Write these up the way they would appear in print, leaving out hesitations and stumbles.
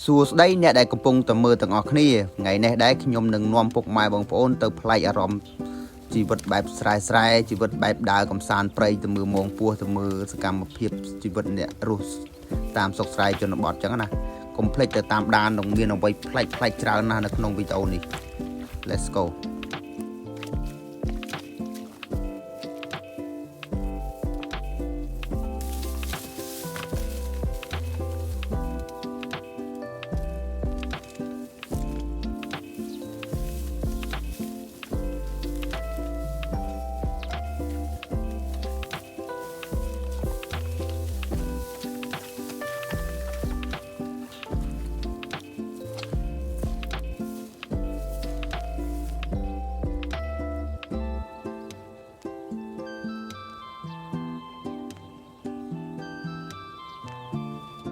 សួស្តីអ្នកដែលកំពុងតែមើលទាំងអស់គ្នាថ្ងៃនេះដែរខ្ញុំនឹងនាំពុកម៉ែបងប្អូនទៅប្លែកអារម្មណ៍ជីវិតបែបស្រែជីវិតបែបដើរកំសាន្តព្រៃទៅមើលមងពោះទៅមើលសកម្មភាពជីវិតអ្នករស់តាមស្រុកស្រែជនបទអញ្ចឹងណាកុំភ្លេចទៅតាមដាននឹងមានអ្វីប្លែកច្រើនណាស់នៅក្នុងវីដេអូនេះ Let's go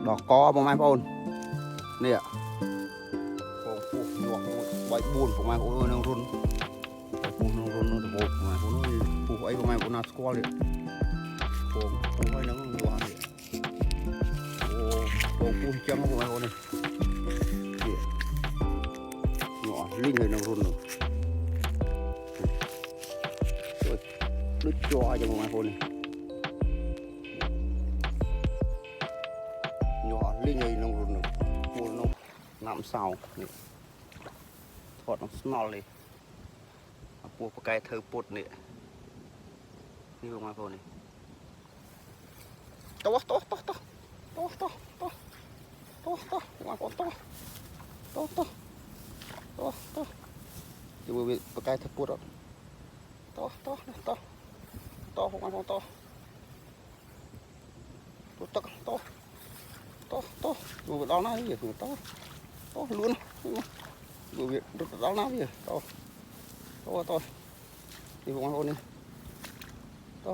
ដកកបងប្អូននេះបងពោះញាស់1 3 4បងប្អូននឹងរុនពោះនឹងរុននឹងទៅបងប្អូនពោះអីបងប្អូនណាស្គាល់នេះបងហើយនឹងញាស់នេះអូបងពោះចឹងបងប្អូននេះញាស់លីងហើយនឹងរុនដូចជាប់ចឹងបងប្អូននេះលីងហើយនឹងរុននឹងពូលនោះណាំសោនេះថតនឹងស្នល់នេះពោះប្រកែធ្វើពុតនេះបងប្អូននេះតោះបងប្អូនតោះជួយវាប្រកែធ្វើពុតអត់តោះបងប្អូនតោះดูดองน้านี่อยู่โตลุ้นดูดองน้านี่โตนี่พวกมันคนนี้โต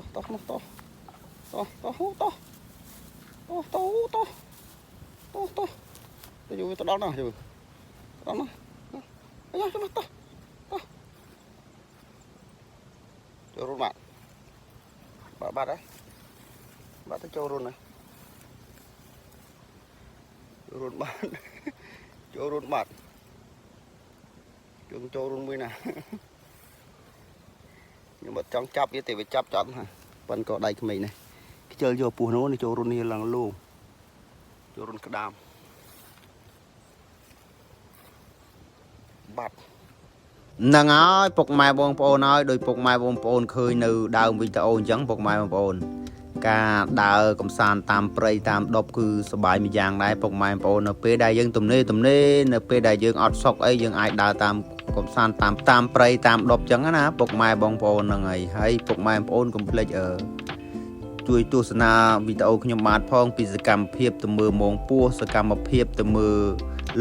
จะอยู่ตัวดองน้าอยู่ดองน้าไอ้ยังจะมาโตโจรุนบาดđấyบาดtớiโจรุนnày run bát chỗ run bát trường chỗ run mươi nè nhưng mà trong chắp với thì phải chắp chọn hả vẫn có đầy mình này cái chơi vô pù nó thì chỗ run như là luôn chỗ run cái đam bát nâng ơi phục mai bông bồn ơi đôi phục mai bông bồn khơi nữ đào video chẳng phục mai bông bồnការដើរកំសាន្តតាមព្រៃតាមដប់គឺសប្បាយមួយយ៉ាងដែរពុកម៉ែបងប្អូននៅពេលដែលយើងទំនេរនៅពេលដែលយើងអត់សុកអីយើងអាចដើរតាមកំសាន្តតាមព្រៃតាមដប់ចឹងណាពុកម៉ែបងប្អូនហ្នឹងហើយពុកម៉ែបងប្អូនកុំភ្លេចជួយទស្សនាវីដេអូខ្ញុំបាទផងពីសកម្មភាពទៅមើលមងពោះសកម្មភាពទៅមើល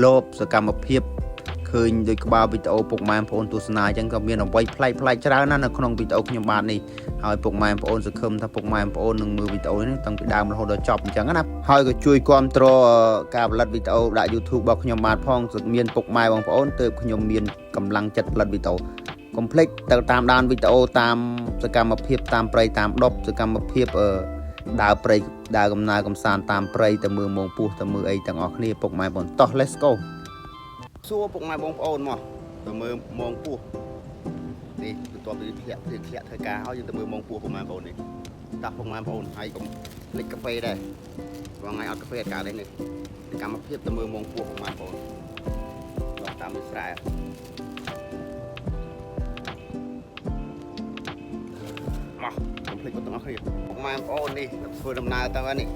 លបសកម្មភាពឃើញដោយក្បាលវីដេអូពុកម៉ែបងប្អូនទស្សនាអញ្ចឹងក៏មានអ្វីប្លែកច្រើនណាស់នៅក្នុងវីដេអូខ្ញុំបាទនេះហើយពុកម៉ែបងប្អូនសង្ឃឹមថាពុកម៉ែបងប្អូននឹងមើលវីដេអូនេះតាំងពីដើមរហូតដល់ចប់អញ្ចឹងណាហើយក៏ជួយគាំទ្រការផលិតវីដេអូដាក់ YouTube របស់ខ្ញុំបាទផងមានពុកម៉ែបងប្អូនទើបខ្ញុំមានកម្លាំងចិត្តផលិតវីដេអូកុំភ្លេចទៅតាមដានវីដេអូតាមសកម្មភាពតាមព្រៃតាមដប់សកម្មភាពដើរព្រៃដើរកំសាន្តតាមព្រៃទៅមើលមងពោះទៅមើលអីទាំងអស់គ្នាពុកម៉ែបងប្អូនតោះ Let's goសួរពុកម៉ែបងប្អូនមកទៅមើលមងពោះនេះបន្ទាប់ពីធ្លាក់ធ្វើការហើយយើងទៅមើលមងពោះពុកម៉ែបងប្អូននេះតាស់ពុកម៉ែបងប្អូនហើយកុំភ្លេចកាហ្វេដែរថ្ងៃអត់កាហ្វេអត់កើតទេនេះកម្មភាពទៅមើលមងពោះពុកម៉ែបងប្អូនដល់តាមវាស្រែមកកុំភ្លេចបងប្អូនគ្នាពុកម៉ែបងប្អូននេះធ្វើដំណើរទៅនេះ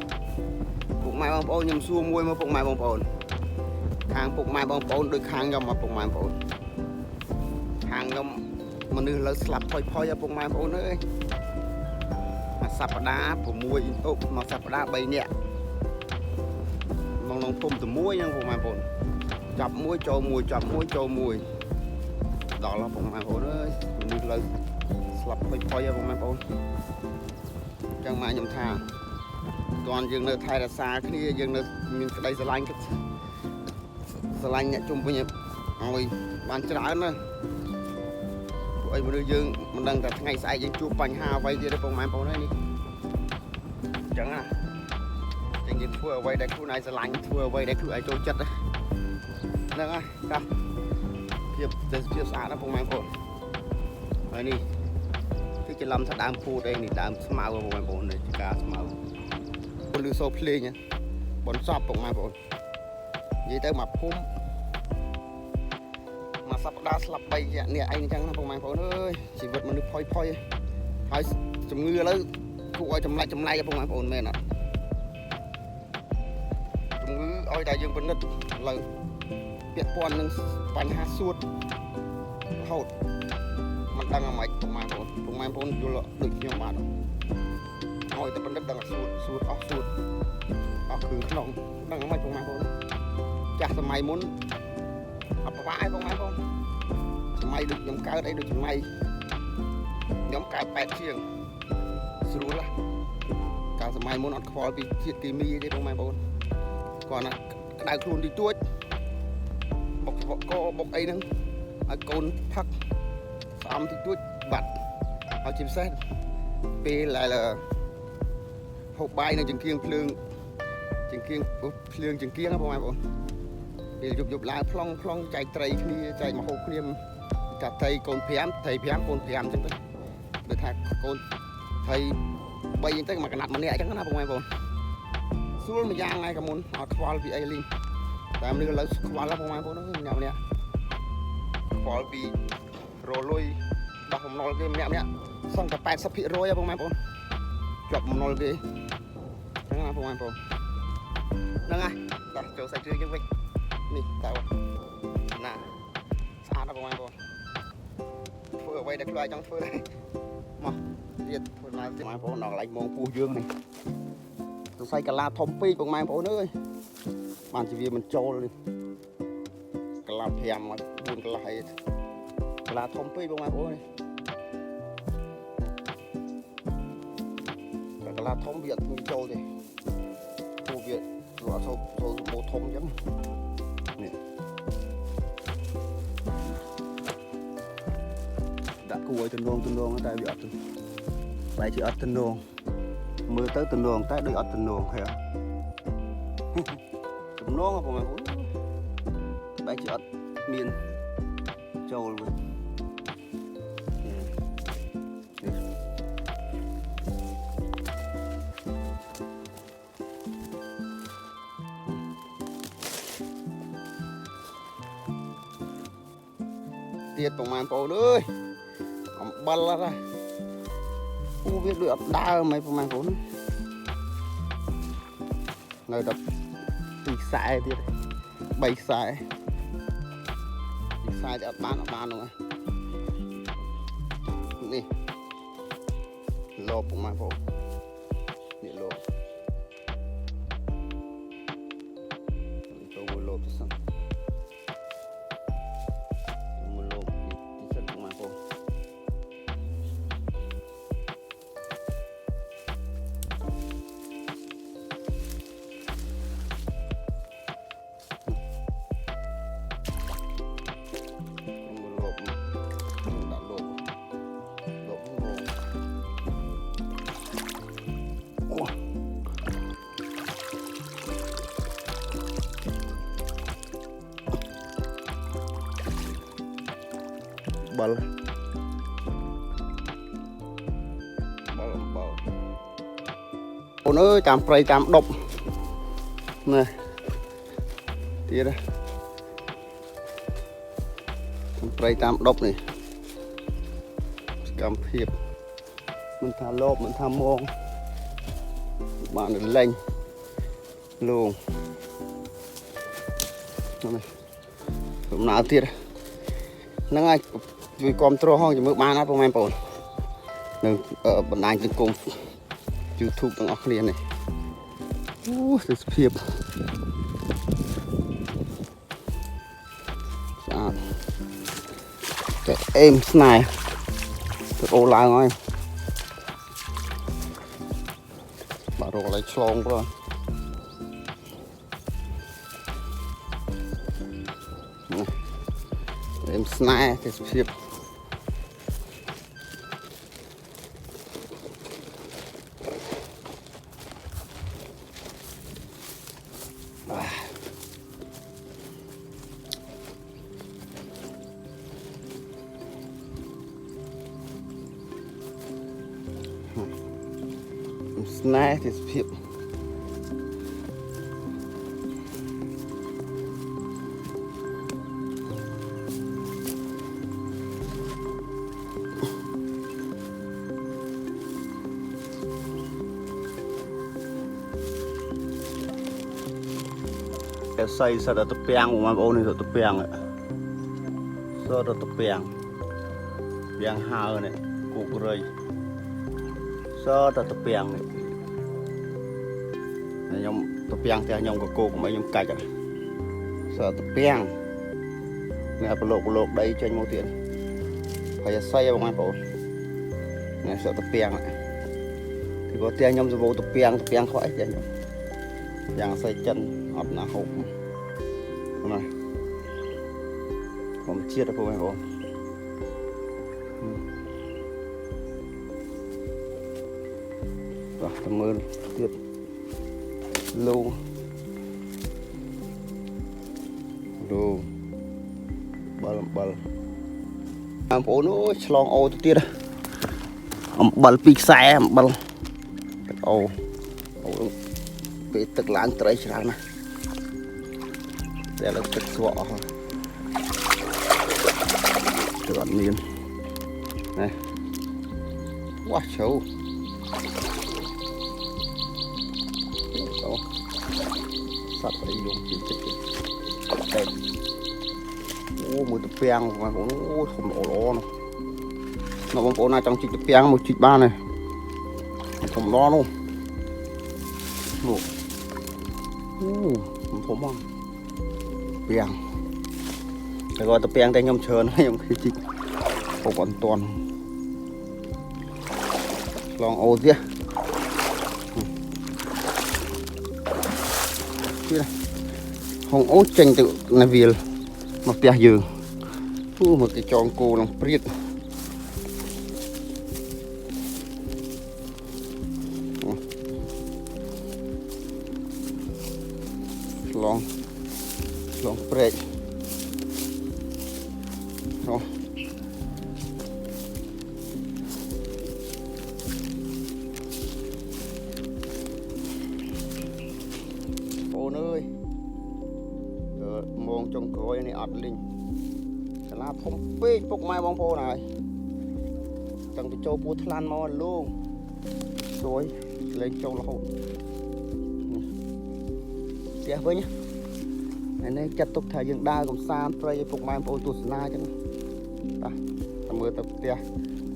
ពុកម៉ែបងប្អូនខ្ញុំសួរមួយមកពុកម៉ែបងប្អូនខាងពុកម៉ែបងប្អូនដូចខាងខ្ញុំមកពុកម៉ែបងប្អូនខាងខ្ញុំមនុស្សលើស្លាប់ផុយពុកម៉ែបងប្អូនអើយមួយសប្តាហ៍6មួយសប្តាហ៍3នាក់មកក្នុងភូមិតែមួយហ្នឹងពុកម៉ែបងប្អូនចាប់មួយចូលមួយចាប់មួយចូលមួយដល់ពុកម៉ែបងប្អូនអើយមនុស្សលើស្លាប់ផុយពុកម៉ែបងប្អូនអញ្ចឹងម៉ែខ្ញុំថាតើយើងនៅថែរក្សាគ្នាយើងនៅមានក្តីស្រឡាញ់អ្នកជុំវិញឲ្យបានច្រើនណាព្រោះអីមនុស្សយើងមិនដឹងថាថ្ងៃស្អែកយើងជួបបញ្ហាអ្វីទៀតទេបងប្អូននេះអញ្ចឹងណាយើងធ្វើអ្វីដែលខ្លួនឯងស្រឡាញ់ធ្វើអ្វីដែលខ្លួនឯងចូលចិត្ត ហ្នឹងហើយតាភាពទេសភាពស្អាតណាស់បងប្អូនហើយនេះគឺច្រឡំថាដើមពូតអីនេះដើមស្មៅបងប្អូននេះជាការស្មៅពលឺសូភ្លេងបនសពបងប្អូននិយាយទៅមកភូមិមកសប្តាហ៍ស្លាប់3នាក់អីអញ្ចឹងណាបងប្អូនអើយជីវិតមនុស្សផុយហើយជំងឺឥឡូវគួរឲ្យចម្លែកបងប្អូនមែនអត់ជំងឺឲ្យតែយើងពិនិត្យឥឡូវពាក់ព័ន្ធនឹងបញ្ហាសួតរហូតមិនដឹងអាម៉េចបងប្អូនយល់ដូចខ្ញុំបាទឲ្យតែពិនិត្យដឹងសួតអស់គ្រឿងក្នុងដឹងអាម៉េចបងប្អូនចាស់សម័យមុនអត់ប្រវាយបងប្អូនសម័យដូចខ្ញុំកើតអីដូចសម័យខ្ញុំកើត8ជាងស្រួលណាស់កាលសម័យមុនអត់ខ្វល់ពីជាតិគីមីទេបងប្អូនគាត់ណាក្តៅខ្លួនតិចតួចបុកកបុកអីហ្នឹងឲ្យកូនផឹកស្អំតិចតួចបាត់ហើយជាពិសេសពេលដែលហូបបាយនៅចង្គៀងភ្លើងចង្គៀងណាបងប្អូនពេលយប់ឡើងប្លង់ចែកត្រីគ្នាចែកមកហូបគ្នាកាត់ត្រីកូន5ត្រី5កូន5អញ្ចឹងទៅដូចថាកូនត្រី3អញ្ចឹងមកកណាត់ម្នាក់អញ្ចឹងណាបងប្អូនស្រួលមួយយ៉ាងហើយក៏មុនអត់ខ្វល់ពីអីលីងតែមនុស្សឥឡូវខ្វល់បងប្អូនម្នាក់ខ្វល់ពីរលុយដោះបំណុលគេម្នាក់សឹងតែ80%ហ៎បងប្អូនជាប់បំណុលគេហ្នឹងណាបងប្អូនហ្នឹងហើយដល់ចូលសាច់ជ្រូកយើងវិញនេះតើណាស្អាតណាស់បងប្អូនធ្វើអ្វីដែលខ្លួនចង់ធ្វើដែរមកទៀតធ្វើឡើងទៀតបងប្អូនដល់កន្លែងមងពោះយើងនេះសរសៃកាឡាធំពេកបងប្អូនអើយបានជាវាមិនចូលនេះកាឡា5មក4កន្លះអីកាឡាធំពេកបងប្អូននេះកាឡាធំវាអត់មានចូលទេពោះវាអត់ចូលម៉ូធំអញ្ចឹងនេះដាក់គួរឲ្យទំនងតែវាអត់ទៅបែរជាអត់ទំនងមើលទៅទំនងតែដូចអត់ទំនងឃើញអត់ទំនងបងប្អូនបែរជាអត់មានចូលវិញទៀតបងប្អូនអើយអំបិលហ្នឹងពូវាដូចអត់ដើមហ្មងបងប្អូននៅតែ2ខ្សែទៀត3ខ្សែខ្សែតែអត់បានហ្នឹងនេះលោបបងប្អូននេះលោបចូលលោបទៅសិនអំបិលអូនអើយតាមព្រៃតាមដប់នេះទៀតតាមព្រៃតាមដប់នេះសកម្មភាពមិនថាលបមិនថាមងបានលេងលងនេះដំណើរទៀតហ្នឹងហើយជួយគ្រប់គ្រងហងជាមួយបានណាបងប្អូននៅបណ្ដាញសង្គម YouTube ទាំងអស់គ្នានេះអូទេសភាពស្អាតតែអេមស្នេហ៍ទៅអូឡើងហើយបាទរកកន្លែងឆ្លងព្រោះអេមស្នេហ៍ទេសភាព nè thì phiệp xây sao đó tập piang của mà ôn này tập piang ạ sao đó tập piang piang hao này cục rơi sao đó tập piang này nhóm tập piang thì nhóm của cô của mấy nhóm cạch ạ sao tập piang nè lột đây cho anh mua tiền phải xây vào ngay bộ nè sao tập piang này thì có tiền nhóm vô tập piang khỏi tiền piang xây chân ọt là hộp này không chia được không không rồi cảm ơn tiếp lâu đồ bal em phố nó long ô tiết bal pít xe bal ô bị tức lãng tới chẳng này để là tức sọ trọn miên này quá xấu đó sạch đi luôn chỉ đẹp ô một tập piang mà cũng không ổ nó bóng phố này trong chỉ tập piang một chỉ ba này không lo luôn không không piang cái gọi tập piang tay nhom chờ nó nhom khi chích không còn toàn lòng ô kia không ố tranh tự là vì nó tia giường một cái tròn cô lòng priết lòng priết ôn ơi mong trong cối này ọt linh sẽ là thông phê phục mai bóng phô này chẳng bị châu bút lan mò luôn rồi lên châu là hộp tiếp với nhá này chặt tục thời gian đa cũng xa rồi phục mai bóng phô na chứ ta mưa tập tia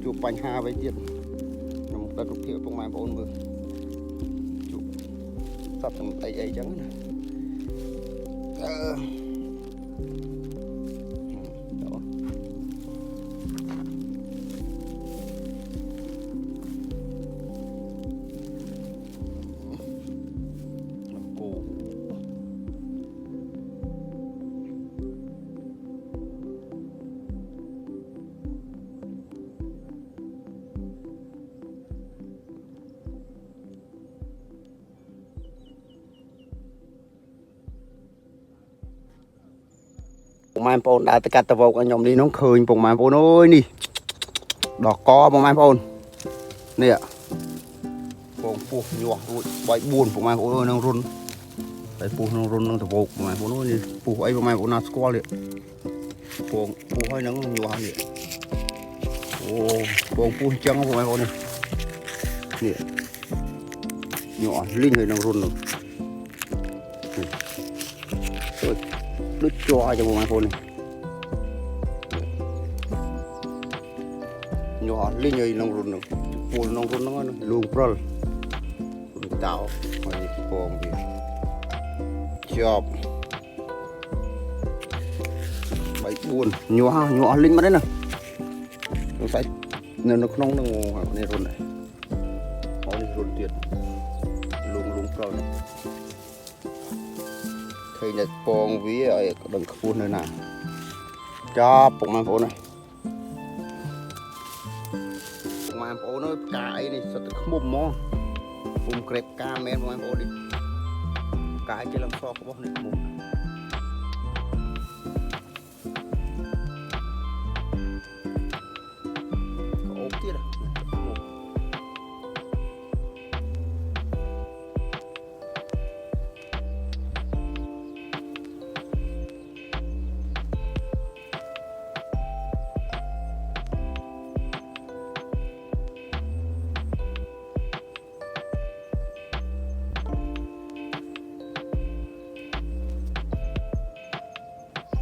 chụp bánh hà với tiết một ta trục thiệu phục mai bóng mưa chụp sắp ấy chẳng này mai phôn đã tất cả tập vào anh nhóm đi nó khơi bông mai phôn ơi nè đỏ co bông mai phôn nè ạ bông phu nhỏ bảy buồn bông mai phôn ơi nó run bảy phu nó run nó tập vào bông mai phôn ơi nè phu ấy bông mai phôn nó squat liền phu hơi nó nhỏ nè ô bông phu trắng bông mai phôn này nè nhỏ linh hơi nó run rồi đứt cho bông mai phôn này nhỏ linh nhầy nông run phun nông run nó luôn pro tạo ngoài bông gì chọc bảy buồn nhỏ linh mà đấy nè nó phải nên nó không nó ngô này run này có đi run tuyệt luôn pro này thì nhật bông ví ở đằng phun nơi nào cho bông mai phôn này bông mai phôn nó cài đi sao được mồm mò bông kẹp ca men bông mai phôn đi cài chỉ làm so của bông này mồm có ốp tiết à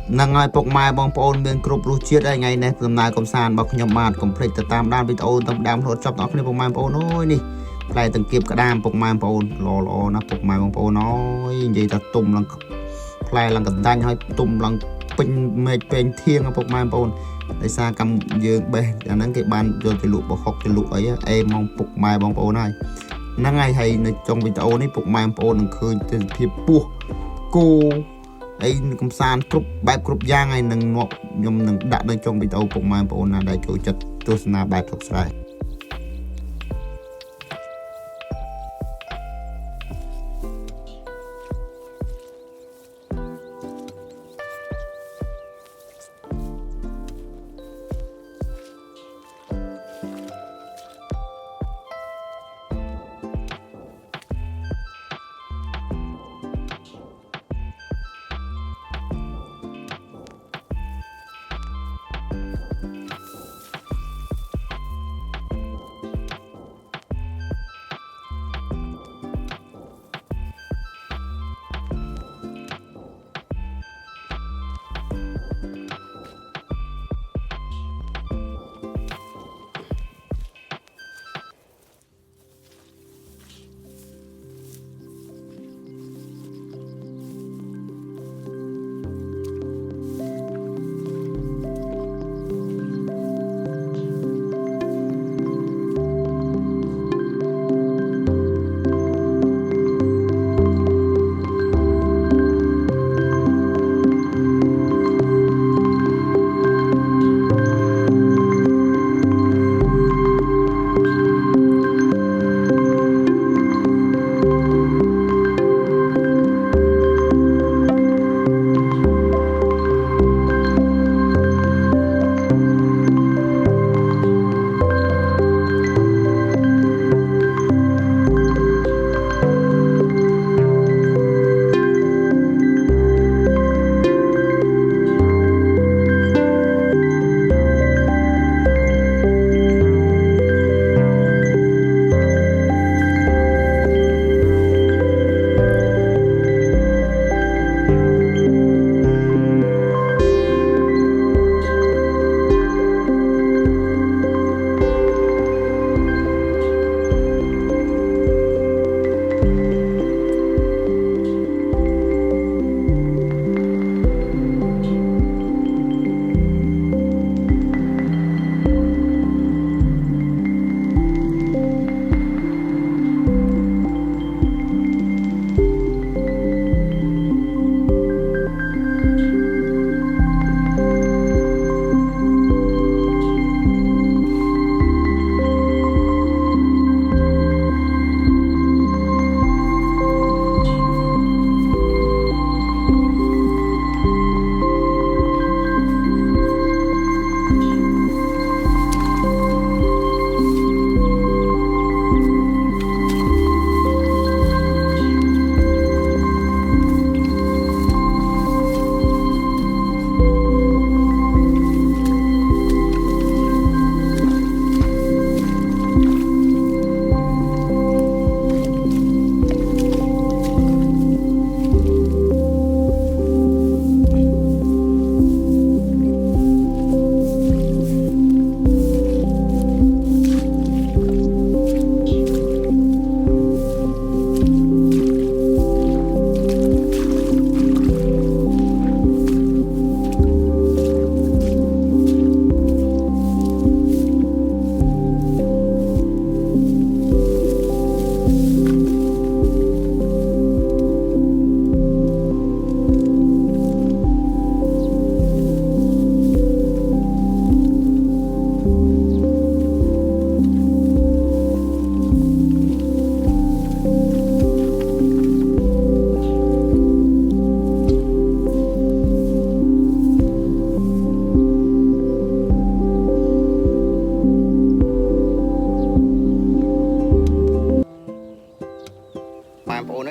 nâng ai bọc mai bong bồn miền cướp lúa chiết đây ngày này tầm này công sản bọc nhom mạt công phết tam đan video tầm đam hốt chọc nó này bọc mai bồn ôi đi lại từng kịp cả đam bọc mai bồn lò nó bọc mai bong bồn nói gì ta tùm lần lại lần cầm tay hay tùm lần pin mệt pin thiên bọc mai bồn để xa cầm dương bè là nắng cái ban rồi thì lụa bọc học thì lụa ấy em mong bọc mai bong bồn này nắng ngày hay trong video này bọc mai bồn đừng khơi từ thiệp bùa cô ấy công sản cướp bài cướp giang này nâng ngọc nhom nâng đặt lên trong video bọc mai bồn là đại chủ chật tôi sẽ bài thuộc sai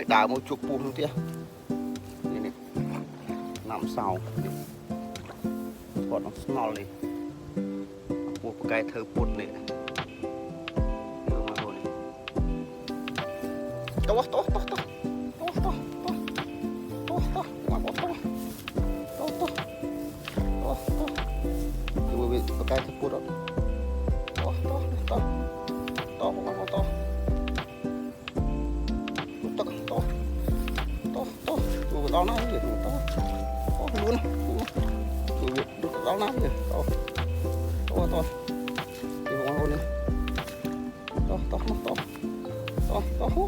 đào một chục buông nữa này này nằm sau còn nó small đi một cái thơ bột này to mà bỏ to ប្រកែទៅពួតអត់តបងមកតទូដល់ណាវាតអូលួនទូវាដល់ណាវាតទីបងអូននេះ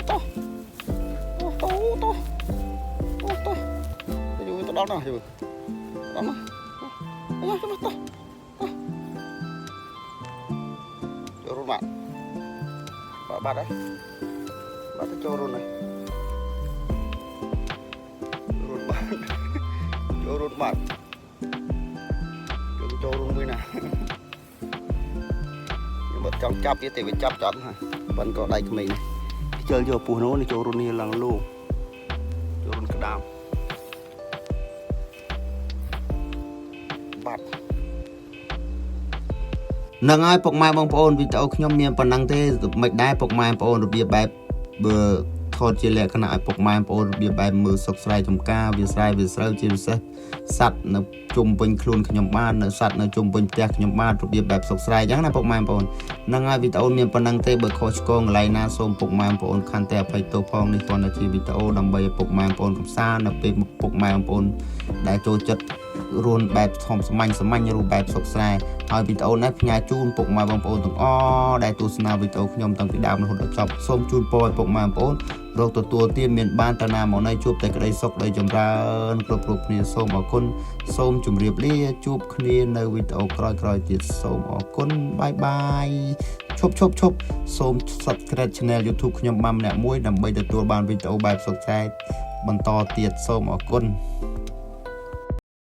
តទៅយូរទៅដល់ណាយូរដល់ណាអាយ៉ាទៅចូលរួមបាត់ហើយបាត់ទៅចូលរួមហើយចូលរួមបាត់ចូលរួមមួយណាខ្ញុំបាត់ចង់ចាប់វាតែវាចាប់ចត់ហើយប៉ិនក៏ដៃក្មេងជើយកពូនោះនេះចូលរួមនេះឡើងលូចូលរួមក្តាមបាត់ នឹងហើយពុកម៉ែបងប្អូនវីដេអូខ្ញុំមានប៉ុណ្ណឹងទេមិនដែរពុកម៉ែបងប្អូនរបៀបបែបបើថតជាលក្ខណៈឲ្យពុកម៉ែបងប្អូនរបៀបបែបមើលសុខស្រ័យចំការវាស្រ័យវាស្រូវជាពិសេសសัตว์នៅជុំវិញខ្លួនខ្ញុំបាននៅសัตว์នៅជុំវិញផ្ទះខ្ញុំបានរបៀបបែបសុខស្រ័យអញ្ចឹងណាពុកម៉ែបងប្អូននឹងហើយវីដេអូមានប៉ុណ្ណឹងទេបើខុសឆ្គងកន្លែងណាសូមពុកម៉ែបងប្អូនខន្តីអភ័យទោសផងនេះគ្រាន់តែជាវីដេអូដើម្បីឲ្យពុកម៉ែបងប្អូនកំសាន្តនៅពេលពុកម៉ែបងប្អូនដែលចូលចិត្តរស់បែបធម្មសាមញ្ញរូបបែបសុខស្រ័យហើយវីដេអូនេះផ្ញើជូនពុកម៉ែបងប្អូនទាំងអស់ដែលទស្សនាវីដេអូខ្ញុំតាំងពីដើមរហូតដល់ចប់សូមជូនពរឲ្យពុកម៉ែបងប្អូនរកទទួលទានមានបានតាណាមកណៃជួបតែក្តីសុខដោយចម្រើនគ្រប់គ្នាសូមអរគុណសូមជម្រាបលាជួបគ្នានៅវីដេអូក្រោយៗទៀតសូមអរគុណបាយបាយឈប់សូម Subscribe Channel YouTube ខ្ញុំបានម្នាក់មួយដើម្បីទទួលបានវីដេអូបែបសុខចិត្តបន្តទៀតសូមអរគុណ